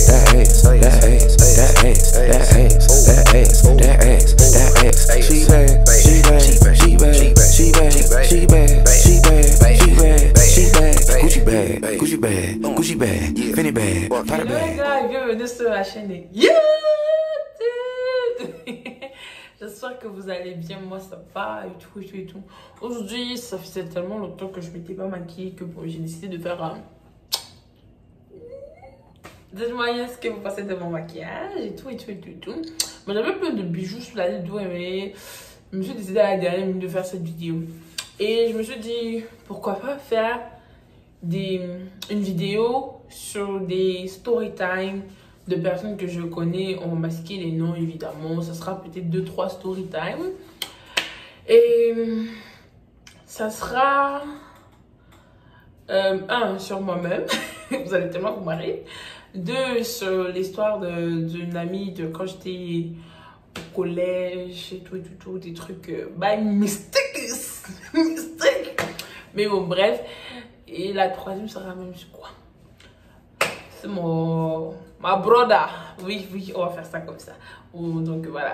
that ass, that ass, that ass, that ass, that ass, that ass, that ass. She bad, she bad, she bad, she bad, she bad, she bad, she bad, she bad. Gucci bag, Gucci bag, Gucci bag, Fendi bag, Prada bag. Les gars, bienvenue sur la chaîne YouTube. J'espère que vous allez bien, moi ça va et tout et tout et tout. Aujourd'hui, ça faisait tellement longtemps que je m'étais pas maquillée que bon, j'ai décidé de faire un... Dites-moi ce que vous pensez de mon maquillage et tout et tout et tout et tout. Moi j'avais plein de bijoux sur la tête, mais je me suis décidé à la dernière minute de faire cette vidéo. Et je me suis dit, pourquoi pas faire une vidéo sur des story time de personnes que je connais. On va masquer les noms évidemment, ça sera peut-être 2-3 story time et ça sera un sur moi-même vous allez tellement vous marrer, 2 sur l'histoire d'une amie de quand j'étais au collège et tout, des trucs mystiques mais bon bref. Et la troisième sera même sur quoi? C'est ma broda. Oui, on va faire ça comme ça. Donc voilà.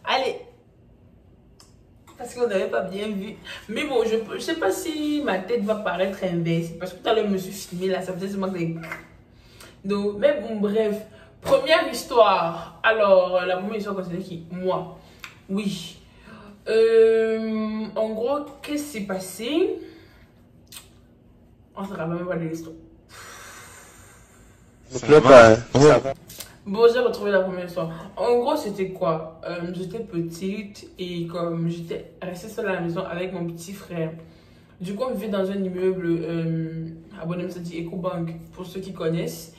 Allez. Parce qu'on n'avait pas bien vu. Mais bon, je sais pas si ma tête va paraître inversée. Parce que tout à l'heure, je me suis filmée là. Ça faisait seulement des... Donc, mais bon, bref. Première histoire. Alors, la première histoire, c'est qui? Moi. Oui. En gros, qu'est-ce qui s'est passé? On ne se rappelle même pas de l'histoire. Bon, j'ai retrouvé la première histoire. En gros, c'était quoi? J'étais petite et comme j'étais restée seule à la maison avec mon petit frère. Du coup, on vivait dans un immeuble, à Bonhomme, ça dit EcoBank, pour ceux qui connaissent.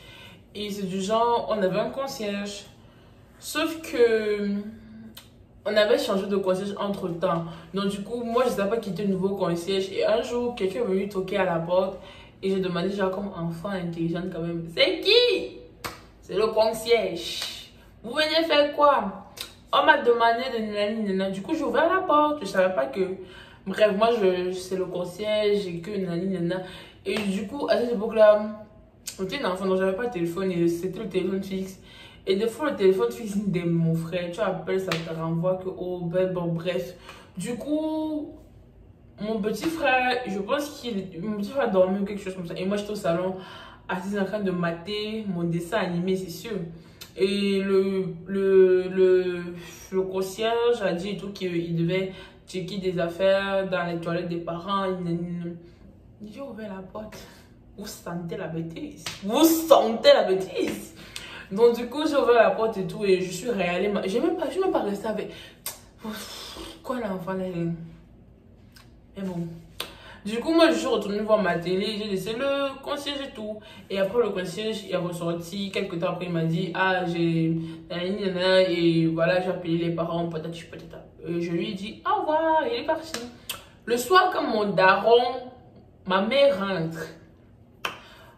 Et c'est du genre, on avait un concierge. Sauf que on avait changé de concierge entre temps. Donc du coup, moi je ne savais pas qui était le nouveau concierge. Et un jour, quelqu'un est venu toquer à la porte. Et j'ai demandé, genre comme enfant intelligente quand même, c'est qui? C'est le concierge. Vous venez faire quoi? On m'a demandé de nana. Du coup, j'ai ouvert la porte. Je ne savais pas que... Bref, moi c'est le concierge et que nana. Et du coup, à cette époque-là, j'étais une enfant donc j'avais pas de téléphone et c'était le téléphone fixe. Et des fois, le téléphone fixe de mon frère, tu appelles, ça te renvoie que, oh, ben, bon, bref. Du coup, mon petit frère, je pense mon petit frère dormait ou quelque chose comme ça. Et moi, j'étais au salon, assise en train de mater mon dessin animé, c'est sûr. Et le concierge a dit et tout qu'il devait checker des affaires dans les toilettes des parents. J'ai ouvert la porte. Vous sentez la bêtise? Vous sentez la bêtise? Donc du coup j'ai ouvert la porte et tout et je suis réallée. Je suis même pas restée avec... Quoi l'enfant là? Mais bon. Du coup moi je suis retournée voir ma télé, j'ai laissé le concierge et tout. Et après le concierge est ressorti, quelques temps après il m'a dit, ah j'ai... Et voilà j'ai appelé les parents, patati patata. Et je lui ai dit au revoir, il est parti. Le soir quand mon daron, ma mère rentre.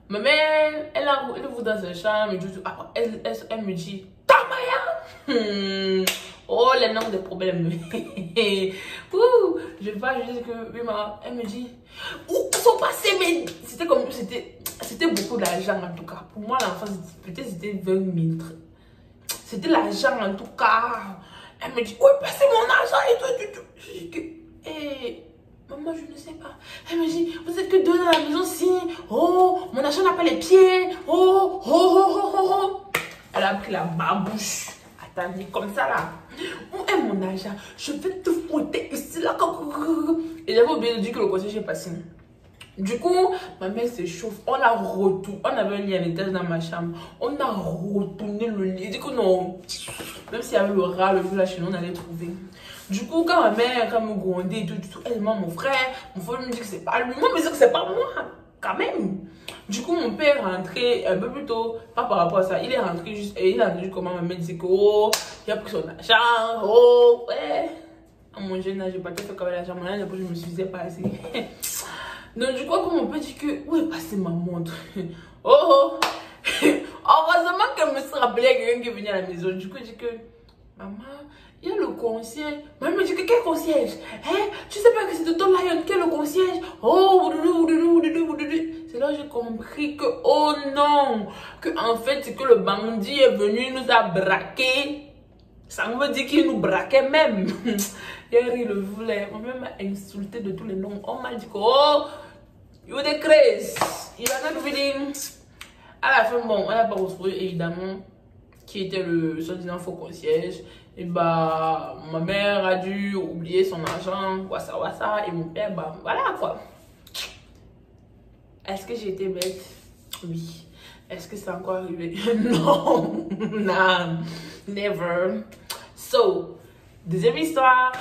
Ma mère, elle ouvre dans sa chambre et tout. Après, elle me dit, Tamaya! Oh, les noms des problèmes. Ouh, je vais pas juste que, oui, maman, elle me dit, où sont passés, mais c'était comme, c'était beaucoup d'argent en tout cas. Pour moi, l'enfant, peut-être c'était 20 000. C'était l'argent en tout cas. Elle me dit, où est passé mon argent et tout, et tout. Je dis que, maman, je ne sais pas. Elle me dit, vous êtes que 2 dans la maison, si. Oh, mon argent n'a pas les pieds. Oh, oh, oh, oh, oh, oh. Elle a pris la babouche. Attendez, comme ça là. Où est mon argent? Je vais te fouetter ici là. Et j'avais oublié de dire que le conseil est passé. Du coup, ma mère s'échauffe. On a retourné. On avait un lit à l'étage dans ma chambre. On a retourné le lit. Du coup, non. Même s'il y avait le rat, le vieux là chez nous, on allait trouver. Du coup, quand ma mère me grondait et tout, elle demande mon frère me dit que c'est pas lui. Moi, me dit que c'est pas moi, quand même. Du coup, mon père est rentré un peu plus tôt, pas par rapport à ça. Il est rentré juste, et il a entendu comment ma mère disait que, oh, il a pris son argent, oh, ouais. À mon jeune âge, j'ai pas fait comme l'argent, mon âge, je me suffisais pas assez. Donc, du coup, quand mon père dit que, où est passée ma montre? Oh, oh. Heureusement qu'elle me s'est rappelé à quelqu'un qui est venu à la maison. Du coup, il dit que, Maman, il y a le concierge. Maman me dit que quel concierge? Hein? Tu sais pas que c'est de ton lion, quel le concierge? Oh, c'est là que j'ai compris que, oh non, que en fait, c'est que le bandit est venu, il nous a braqué. Ça veut dire qu'il nous braquait même. Hier, il le voulait. Maman m'a insulté de tous les noms. On m'a dit que, oh, you the craze. Il a not really. À la fin, bon, on n'a pas retrouvé évidemment qui était le soi-disant faux concierge. Et bah, ma mère a dû oublier son argent, wassa, et mon père, bah, voilà quoi. Est-ce que j'ai été bête? Oui. Est-ce que c'est encore arrivé? Non, non, never. So, deuxième histoire.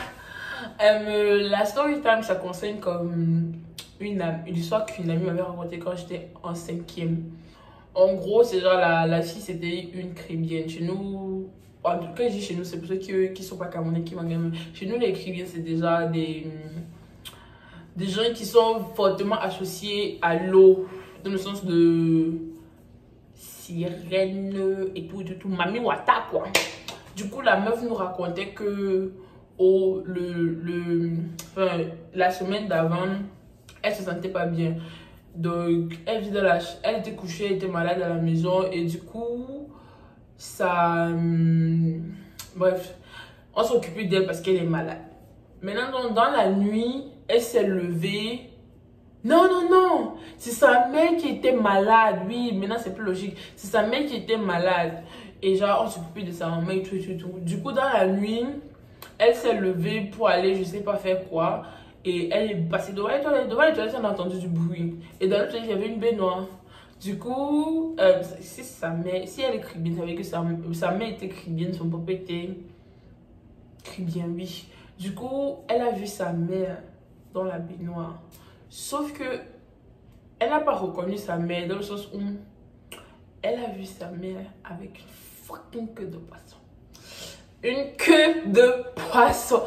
La story time, ça concerne comme une histoire qu'une amie m'avait racontée quand j'étais en 5e. En gros, c'est genre la fille, c'était une Caribéenne. Chez nous, en tout cas, je dis chez nous, c'est pour ceux qui sont pas camerounais qui vont gagner. Chez nous, les Caribéens, c'est déjà des gens qui sont fortement associés à l'eau, dans le sens de sirène et tout, Mami Wata, quoi. Du coup, la meuf nous racontait que la semaine d'avant, elle se sentait pas bien. Donc, elle était couchée, elle était malade à la maison et du coup, ça... bref, on s'occupait d'elle parce qu'elle est malade. Maintenant, dans la nuit, elle s'est levée. Non, c'est sa mère qui était malade. Oui, maintenant c'est plus logique. C'est sa mère qui était malade. Et genre, on s'occupait de sa maman et tout. Du coup, dans la nuit, elle s'est levée pour aller, je sais pas faire quoi. Et elle est passée devant les toilettes, on a entendu du bruit. Et dans le toilette, il y avait une baignoire. Du coup, si elle est caribéenne, ça veut dire que sa mère était caribéenne, son papa était caribéen, oui. Du coup, elle a vu sa mère dans la baignoire. Sauf que, elle n'a pas reconnu sa mère, dans le sens où elle a vu sa mère avec une fucking queue de poisson. Une queue de poisson.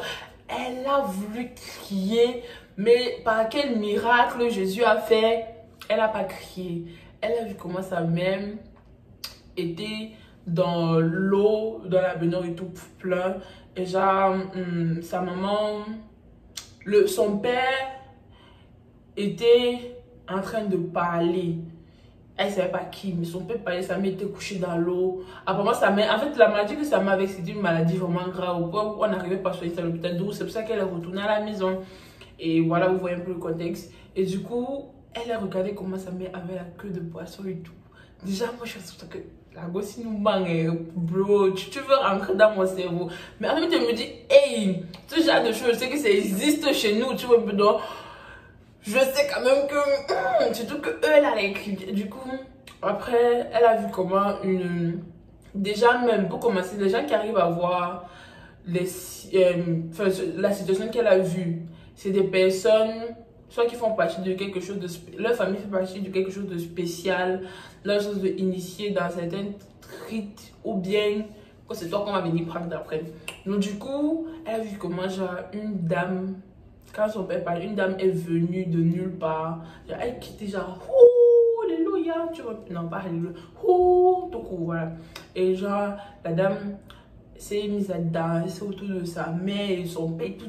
Elle a voulu crier, mais par quel miracle Jésus a fait? Elle n'a pas crié. Elle a vu comment sa mère était dans l'eau, dans la baignoire et tout plein. Et genre, sa maman, son père était en train de parler. Elle ne savait pas qui, mais son père parlait, sa mère était couchée dans l'eau. Apparemment, sa mère, en fait, la maladie que sa mère avait, c'était une maladie vraiment grave. On n'arrivait pas à soigner à l'hôpital. Donc, c'est pour ça qu'elle est retournée à la maison. Et voilà, vous voyez un peu le contexte. Et du coup, elle a regardé comment sa mère avait la queue de poisson et tout. Déjà, moi, je suis que la gosse nous manque, bro. Tu veux rentrer dans mon cerveau. Mais en même temps, je me dis, hey, ce genre de choses, je sais que ça existe chez nous. Tu vois, donc, je sais quand même que, surtout que eux, elle a écrit. Du coup, après, elle a vu comment déjà même, pour commencer, les gens qui arrivent à voir la situation qu'elle a vue, c'est des personnes, soit qui font partie de quelque chose de... Leur famille fait partie de quelque chose de spécial, leur chose de initié dans certains rites, ou bien que c'est toi qu'on va venir prendre d'après. Donc du coup, elle a vu comment genre une dame... Quand son père parle, une dame est venue de nulle part. Elle quittait genre, oh, alléluia, tu vois. Non, pas alléluia, oh, tout court, voilà. Et genre, la dame s'est mise à danser autour de sa mère et son père, tout.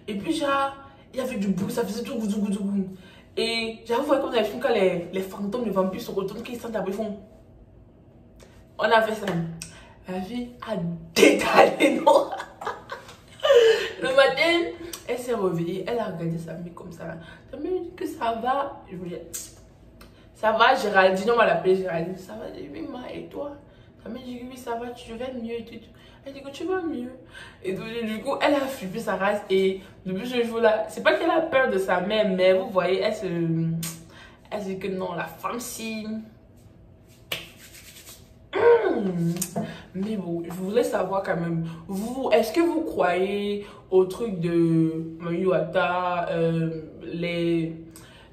Et puis, genre, il y avait du bruit, ça faisait tout, goudou. Et j'avoue, comme dans les films, quand les fantômes, les vampires se retournent, qu'ils sentent après, ils font. On a fait ça. La vie a détalé, non? Le matin, elle s'est réveillée, elle a regardé sa mère comme ça. Sa mère dit que ça va. Je voulais, ça va, Géraldine, on va l'appeler Géraldine. Ça va, oui, ma, et toi? Sa mère dit oui, ça va, tu vas mieux et tout. Elle dit que tu vas mieux. Et donc, du coup, elle a flippé sa race. Et depuis ce jour-là, c'est pas qu'elle a peur de sa mère, mais vous voyez, elle se dit que non, la femme, si. Mais bon, je voulais savoir quand même, vous, est-ce que vous croyez au truc de Mami Wata, les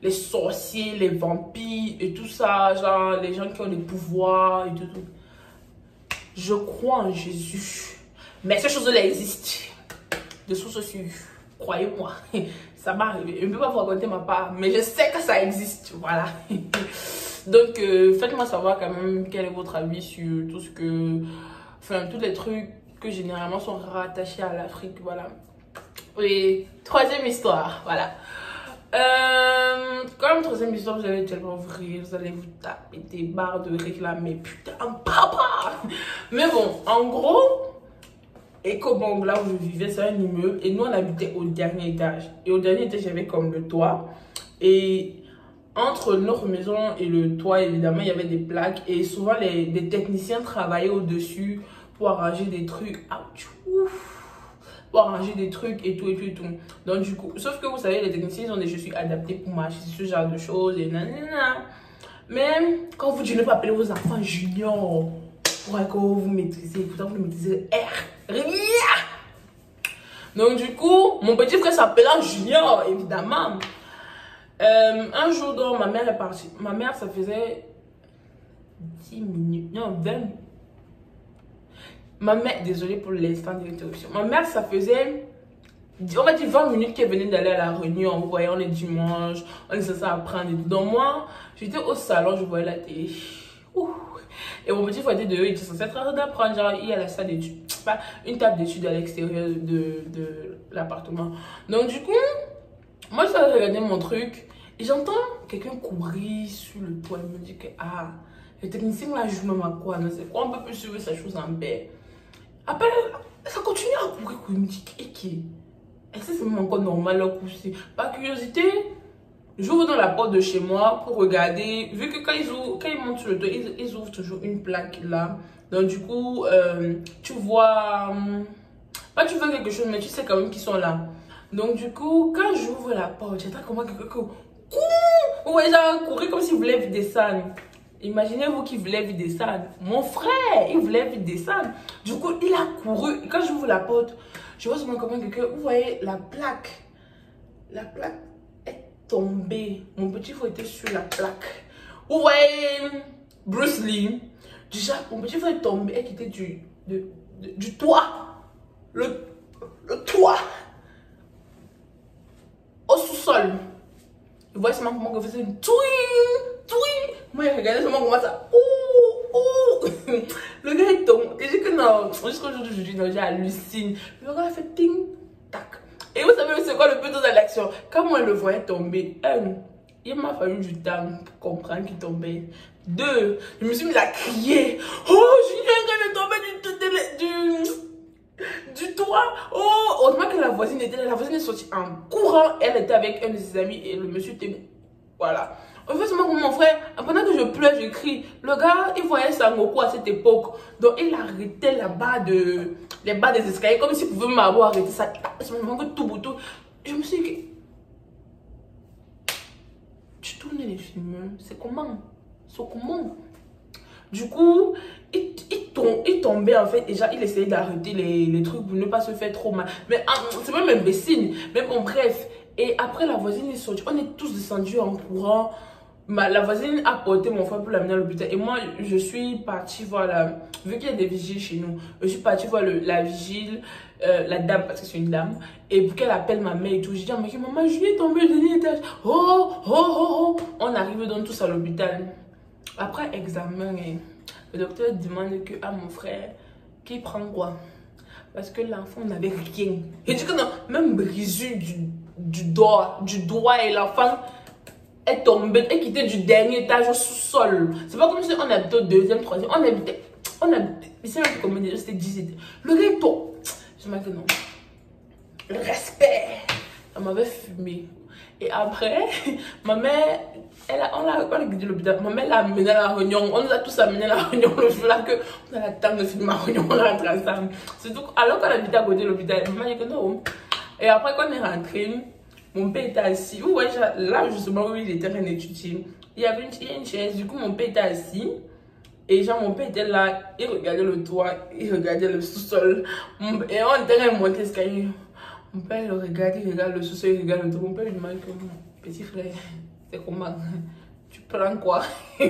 sorciers, les vampires et tout ça, genre les gens qui ont des pouvoirs et tout. Je crois en Jésus, mais ces choses-là existent, de sources sûres, croyez-moi, ça m'est arrivé. Je ne peux pas vous raconter ma part, mais je sais que ça existe, voilà. Donc, faites-moi savoir quand même quel est votre avis sur tout ce que... Enfin, tous les trucs que généralement sont rattachés à l'Afrique, voilà. Et troisième histoire, voilà. Comme troisième histoire, vous allez tellement rire, vous allez vous taper des barres de réclamer, putain, papa. Mais bon, en gros, Ecobomb, là où je vivais, c'est un immeuble, et nous on habitait au dernier étage. Et au dernier étage, j'avais comme le toit, et entre notre maison et le toit, évidemment, il y avait des plaques, et souvent les techniciens travaillaient au-dessus pour arranger des trucs. Ouf, pour arranger des trucs et tout et tout et tout. Donc du coup, sauf que vous savez, les techniciens ils ont des chaussures adaptées pour marcher sur ce genre de choses et nanana. Mais quand vous dites ne pas appeler vos enfants juniors pour que vous maîtrisez, pourtant vous maîtrisez R. Donc du coup, mon petit frère s'appelait Junior, évidemment. Un jour, donc, ma mère est partie. Ma mère, ça faisait 10 minutes, non, 20. Ma mère, désolée pour l'instant de l'interruption. Ma mère, ça faisait, on va dire 20 minutes qu'elle venait d'aller à la réunion. Vous voyez, on est dimanche, on est censé apprendre et tout. Donc moi, j'étais au salon, je voyais la télé. Ouh. Et mon petit frère était dehors, il était censé être en train d'apprendre. Genre, il y a la salle d'études, pas une table d'études à l'extérieur de l'appartement. Donc du coup, moi, je regardais mon truc et j'entends quelqu'un courir sur le toit. Il me dit que, ah, le technicien là joue même à quoi, non c'est quoi, on peut plus suivre sa chose en paix. Après, ça continue à courir, il me dit, est-ce que c'est même encore normal là, courir? Par curiosité, j'ouvre dans la porte de chez moi pour regarder, vu que quand ils montent sur le toit, ils ouvrent toujours une plaque là. Donc du coup, tu vois, pas tu vois quelque chose, mais tu sais quand même qu'ils sont là. Donc du coup, quand j'ouvre la porte, j'entends comment quelqu'un court. Vous voyez ça, courir comme s'il voulait descendre. Imaginez-vous qu'il voulait vite descendre. Mon frère, il voulait vite descendre. Du coup, il a couru. Et quand j'ouvre la porte, je vois seulement comment quelqu'un, vous voyez, la plaque est tombée. Mon petit frère était sur la plaque. Vous voyez, Bruce Lee. Déjà, mon petit frère est tombé et quitté du toit. Le toit. Au sous-sol. Vous voyez seulement comment il faisait une touing. Moi, il regardait seulement comment ça. Ouh. Le gars est tombé. Et j'ai dit que non. Jusqu'au jour d'aujourd'hui, j'ai halluciné. Le gars a fait ting, tac. Et vous savez, c'est quoi le plus de l'action? Quand moi, je le voyais tomber, il m'a fallu du temps pour comprendre qu'il tombait. 2, je me suis mis à crier. Oh, Julien, quand il est tombé du toit. Oh, heureusement que la voisine était là. La voisine est sortie en courant. Elle était avec un de ses amis et le monsieur était. Voilà. En fait, seulement mon frère, pendant que je pleure, je crie. Le gars, il voyait Sangoku à cette époque. Donc, il arrêtait les bas des escaliers comme s'il pouvait m'avoir arrêté ça. C'est vraiment que tout bout tout. Je me suis dit, tu tournes les films, c'est comment? C'est comment? Du coup, il tombait en fait. Déjà, il essayait d'arrêter les trucs pour ne pas se faire trop mal. Mais c'est même imbécile. Mais bon, bref. Et après, la voisine est sortie. On est tous descendus en courant. La voisine a porté mon frère pour l'amener à l'hôpital. Et moi, je suis partie voir vu qu'il y a des vigiles chez nous, je suis partie voir la vigile, la dame, parce que c'est une dame. Et pour qu'elle appelle ma mère et tout, j'ai dit à maman, je suis tombée au dernier étage. Oh. On arrive donc tous à l'hôpital. Après examen, le docteur demande à mon frère qu'il prend quoi? Parce que l'enfant n'avait rien. Il dit que non, même brisure du doigt et l'enfant est tombé, est quitté du dernier étage au sous-sol. C'est pas comme si on habitait au deuxième, troisième. On habitait, il sait même combien déjà, c'était 10 étages. Le gars est tombé. Je me dis que non. Le respect. Ça m'avait fumé. Et après, ma mère, on a guidé l'hôpital. Ma mère l'a amené à la réunion. On nous a tous amené à la réunion le jour là que on a la table de filmer la réunion, on rentre ensemble. Surtout alors qu'on habitait à côté de l'hôpital. Maman dit que non. Et après, quand on est rentré, mon père était assis. Vous voyez, là justement où il était en train d'étudier, il y avait une chaise. Du coup, mon père était assis. Et genre, mon père était là, il regardait le toit, il regardait le sous-sol. Et on était en train de monter l'escalier. Mon père le regarde, il regarde le sous-sol, il regarde le toit. Mon père lui demande que, petit frère, c'est comment? Tu prends quoi? Je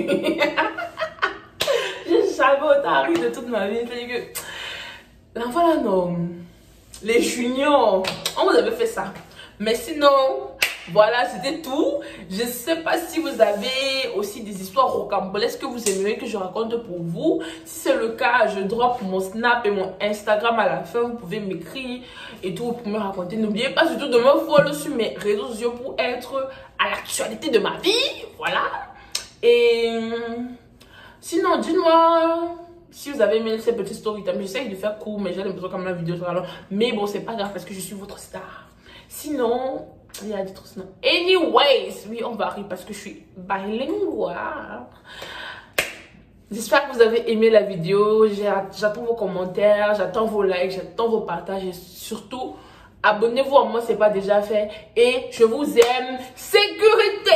savais autant rire de toute ma vie. C'est-à-dire que l'enfant là, non. Les juniors, on vous avait fait ça. Mais sinon, Voilà, c'était tout. Je sais pas si vous avez aussi des histoires rocambolesques que vous aimeriez que je raconte pour vous. Si c'est le cas, je drop mon Snap et mon Instagram à la fin. Vous pouvez m'écrire et tout pour me raconter. N'oubliez pas surtout de me follow sur mes réseaux sociaux pour être à l'actualité de ma vie. Voilà. Et sinon, dites-moi si vous avez aimé ces petites story time. J'essaye de faire court, mais j'ai l'impression comme la vidéo sera longue. Mais bon, c'est pas grave parce que je suis votre star. Sinon, il y a des trucs sinon. Anyways, oui, on varie parce que je suis bilingual. J'espère que vous avez aimé la vidéo. J'attends vos commentaires, j'attends vos likes, j'attends vos partages et surtout, abonnez-vous à moi si ce n'est pas déjà fait. Et je vous aime. Sécurité!